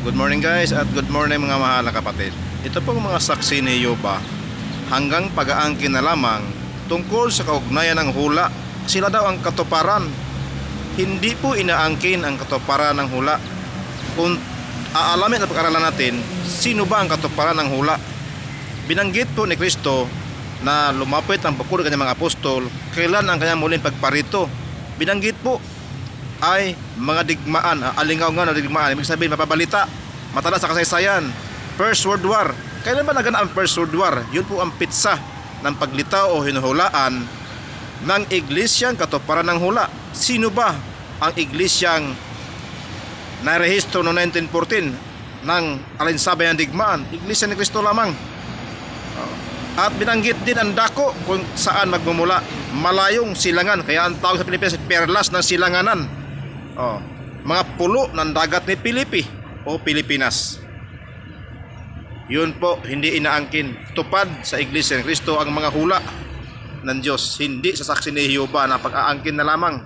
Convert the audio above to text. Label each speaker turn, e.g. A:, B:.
A: Good morning guys at good morning mga mahal na kapatid. Ito pong mga saksi ni Yoba hanggang pag-aangkin na lamang tungkol sa kaugnayan ng hula. Sila daw ang katuparan. Hindi po inaangkin ang katuparan ng hula. Kung aalamin at pag-aralan natin, sino ba ang katuparan ng hula? Binanggit po ni Kristo na lumapit ang bukod ng kanyang mga apostol, kailan ang kanyang muling pagparito. Binanggit po ay mga digmaan, alingaw nga na digmaan, ibig sabihin mapabalita, matala sa kasaysayan, First World War. Kailan ba naganap ang First World War? Yun po ang pitsa ng paglitaw o hinuhulaan ng iglesyang katuparan ng hula. Sino ba ang iglesyang narehistro noong 1914 ng alinsabay ng digmaan? Iglesia ni Kristo lamang. At binanggit din ang dako kung saan magmumula, malayong silangan, kaya ang tawag sa Pilipinas perlas ng silanganan. Mga pulo ng dagat ni Pilipi o Pilipinas. Yun po, hindi inaangkin. Tupad sa Iglesia ni Kristo ang mga hula ng Diyos, hindi sa saksi ni Jehovah na pag-aangkin na lamang.